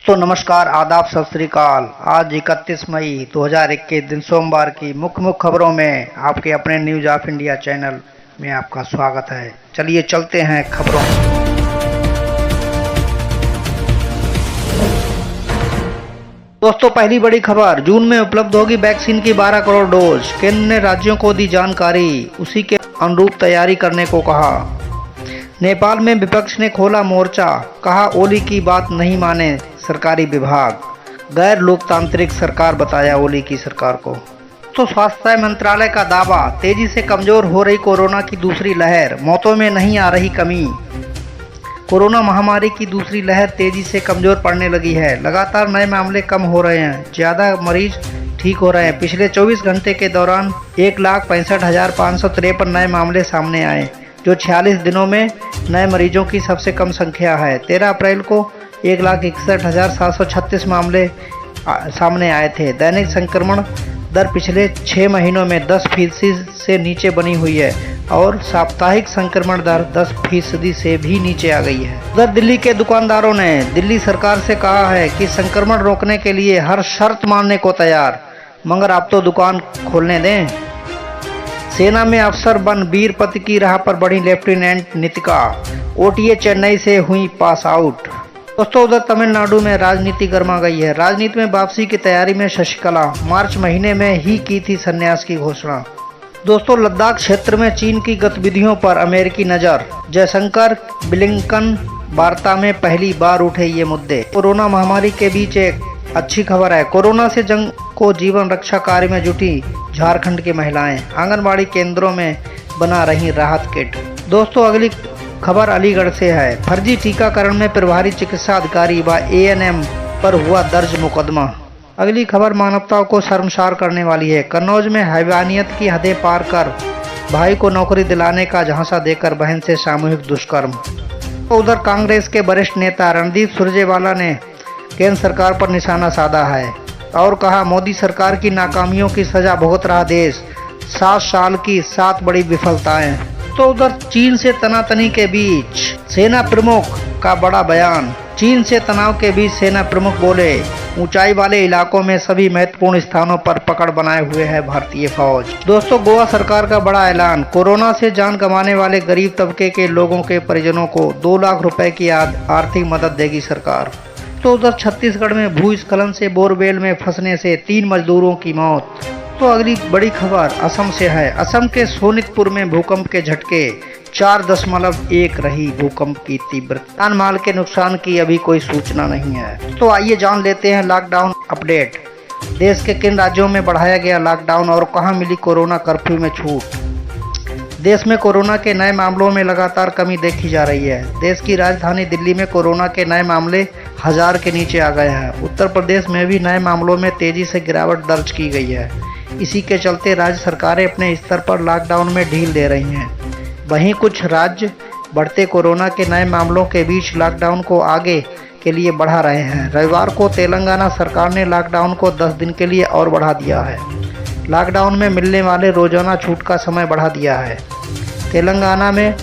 तो नमस्कार, आदाब, सत श्री अकाल। आज 31 मई 2021 दिन सोमवार की मुख्य खबरों में आपके अपने न्यूज ऑफ इंडिया चैनल में आपका स्वागत है। चलिए चलते हैं खबरों में। दोस्तों, पहली बड़ी खबर, जून में उपलब्ध होगी वैक्सीन की 12 करोड़ डोज। केंद्र ने राज्यों को दी जानकारी, उसी के अनुरूप तैयारी करने को कहा। नेपाल में विपक्ष ने खोला मोर्चा, कहा ओली की बात नहीं माने सरकारी विभाग। गैर लोकतांत्रिक सरकार बताया ओली की सरकार को। तो स्वास्थ्य मंत्रालय का दावा, तेजी से कमजोर हो रही कोरोना की दूसरी लहर, मौतों में नहीं आ रही कमी। कोरोना महामारी की दूसरी लहर तेजी से कमजोर पड़ने लगी है। लगातार नए मामले कम हो रहे हैं, ज़्यादा मरीज ठीक हो रहे हैं। पिछले 24 घंटे के दौरान 1,65,553 नए मामले सामने आए, जो 46 दिनों में नए मरीजों की सबसे कम संख्या है। 13 अप्रैल को 1,61,736 मामले सामने आए थे। दैनिक संक्रमण दर पिछले 6 महीनों में 10% से नीचे बनी हुई है और साप्ताहिक संक्रमण दर 10% से भी नीचे आ गई है। उधर दिल्ली के दुकानदारों ने दिल्ली सरकार से कहा है कि संक्रमण रोकने के लिए हर शर्त मानने को तैयार, मगर आप तो दुकान खोलने दें। सेना में अफसर बन वीरपति की राह पर बढ़ी लेफ्टिनेंट नितिका, ओटीए चेन्नई से हुई पास आउट। दोस्तों, उधर तमिलनाडु में राजनीति गर्मा गई है। राजनीति में वापसी की तैयारी में शशिकला मार्च महीने में ही की थी संन्यास की घोषणा। दोस्तों, लद्दाख क्षेत्र में चीन की गतिविधियों पर अमेरिकी नजर, जयशंकर ब्लिंकन वार्ता में पहली बार उठे ये मुद्दे। कोरोना महामारी के बीच एक अच्छी खबर है, कोरोना से जंग को जीवन रक्षा कार्य में जुटी झारखंड की महिलाएं, आंगनबाड़ी केंद्रों में बना रही राहत किट। दोस्तों, अगली खबर अलीगढ़ से है। फर्जी टीकाकरण में प्रभारी चिकित्सा अधिकारी व एएनएम पर हुआ दर्ज मुकदमा। अगली खबर मानवता को शर्मसार करने वाली है। कन्नौज में हैवानियत की हदें पार कर भाई को नौकरी दिलाने का झांसा देकर बहन से सामूहिक दुष्कर्म। तो उधर कांग्रेस के वरिष्ठ नेता रणदीप सुरजेवाला ने केंद्र सरकार पर निशाना साधा है और कहा मोदी सरकार की नाकामियों की सजा भुगत रहा देश, 7 साल की 7 बड़ी विफलताएं। तो उधर चीन से तनातनी के बीच सेना प्रमुख का बड़ा बयान। चीन से तनाव के बीच सेना प्रमुख बोले, ऊंचाई वाले इलाकों में सभी महत्वपूर्ण स्थानों पर पकड़ बनाए हुए है भारतीय फौज। दोस्तों, गोवा सरकार का बड़ा ऐलान, कोरोना से जान गंवाने वाले गरीब तबके के लोगों के परिजनों को 2 लाख रुपए की आर्थिक मदद देगी सरकार। तो उधर छत्तीसगढ़ में भूस्खलन से बोरवेल में फंसने से 3 मजदूरों की मौत। तो अगली बड़ी खबर असम से है। असम के सोनितपुर में भूकंप के झटके, 4.1 रही भूकंप की तीव्रता। जान माल के नुकसान की अभी कोई सूचना नहीं है। तो आइए जान लेते हैं लॉकडाउन अपडेट। देश के किन राज्यों में बढ़ाया गया लॉकडाउन और कहां मिली कोरोना कर्फ्यू में छूट। देश में कोरोना के नए मामलों में लगातार कमी देखी जा रही है। देश की राजधानी दिल्ली में कोरोना के नए मामले 1000 के नीचे आ गए हैं। उत्तर प्रदेश में भी नए मामलों में तेजी से गिरावट दर्ज की गई है। इसी के चलते राज्य सरकारें अपने स्तर पर लॉकडाउन में ढील दे रही हैं। वहीं कुछ राज्य बढ़ते कोरोना के नए मामलों के बीच लॉकडाउन को आगे के लिए बढ़ा रहे हैं। रविवार को तेलंगाना सरकार ने लॉकडाउन को 10 दिन के लिए और बढ़ा दिया है। लॉकडाउन में मिलने वाले रोजाना छूट का समय बढ़ा दिया है। तेलंगाना में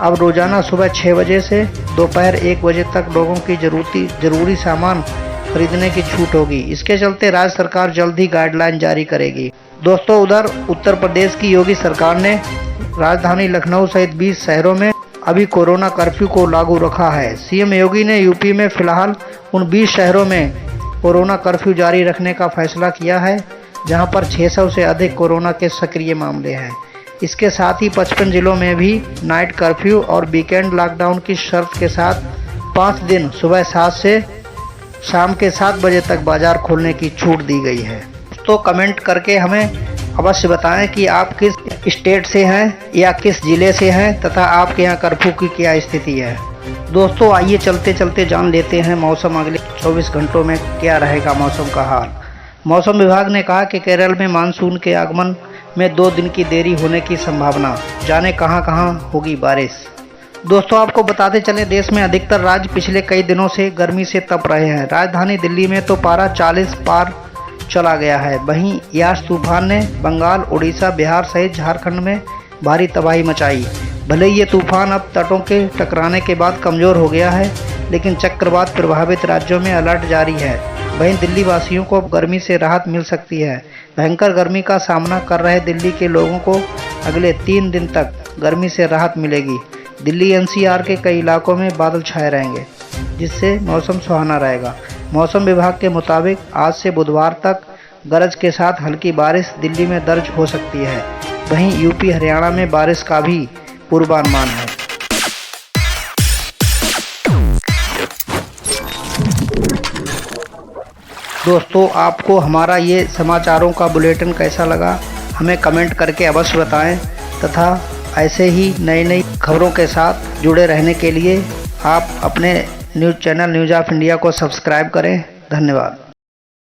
अब रोजाना सुबह 6 बजे से दोपहर 1 बजे तक लोगों की जरूरी सामान खरीदने की छूट होगी। इसके चलते राज्य सरकार जल्द ही गाइडलाइन जारी करेगी। दोस्तों, उधर उत्तर प्रदेश की योगी सरकार ने राजधानी लखनऊ सहित 20 शहरों में अभी कोरोना कर्फ्यू को लागू रखा है। सीएम योगी ने यूपी में फिलहाल उन 20 शहरों में कोरोना कर्फ्यू जारी रखने का फैसला किया है जहां पर 600 से अधिक कोरोना के सक्रिय मामले हैं। इसके साथ ही 55 जिलों में भी नाइट कर्फ्यू और वीकेंड लॉकडाउन की शर्त के साथ 5 दिन सुबह 7 से शाम के 7 बजे तक बाजार खोलने की छूट दी गई है। तो कमेंट करके हमें अवश्य बताएं कि आप किस स्टेट से हैं या किस जिले से हैं तथा आपके यहाँ कर्फ्यू की क्या स्थिति है। दोस्तों, आइए चलते चलते जान लेते हैं मौसम अगले 24 घंटों में क्या रहेगा मौसम का हाल। मौसम विभाग ने कहा कि केरल में मानसून के आगमन में 2 दिन की देरी होने की संभावना, जाने कहां कहां होगी बारिश। दोस्तों, आपको बताते चलें, देश में अधिकतर राज्य पिछले कई दिनों से गर्मी से तप रहे हैं। राजधानी दिल्ली में तो पारा 40 पार चला गया है। वहीं यास तूफान ने बंगाल, उड़ीसा, बिहार सहित झारखंड में भारी तबाही मचाई। भले ये तूफान अब तटों के टकराने के बाद कमज़ोर हो गया है, लेकिन चक्रवात प्रभावित राज्यों में अलर्ट जारी है। वहीं दिल्ली वासियों को अब गर्मी से राहत मिल सकती है। भयंकर गर्मी का सामना कर रहे दिल्ली के लोगों को अगले 3 दिन तक गर्मी से राहत मिलेगी। दिल्ली एनसीआर के कई इलाकों में बादल छाए रहेंगे, जिससे मौसम सुहाना रहेगा। मौसम विभाग के मुताबिक आज से बुधवार तक गरज के साथ हल्की बारिश दिल्ली में दर्ज हो सकती है। वहीं यूपी हरियाणा में बारिश का भी पूर्वानुमान है। दोस्तों, आपको हमारा ये समाचारों का बुलेटिन कैसा लगा, हमें कमेंट करके अवश्य बताएं तथा ऐसे ही नई नई खबरों के साथ जुड़े रहने के लिए आप अपने news channel news of India को सब्सक्राइब करें। धन्यवाद।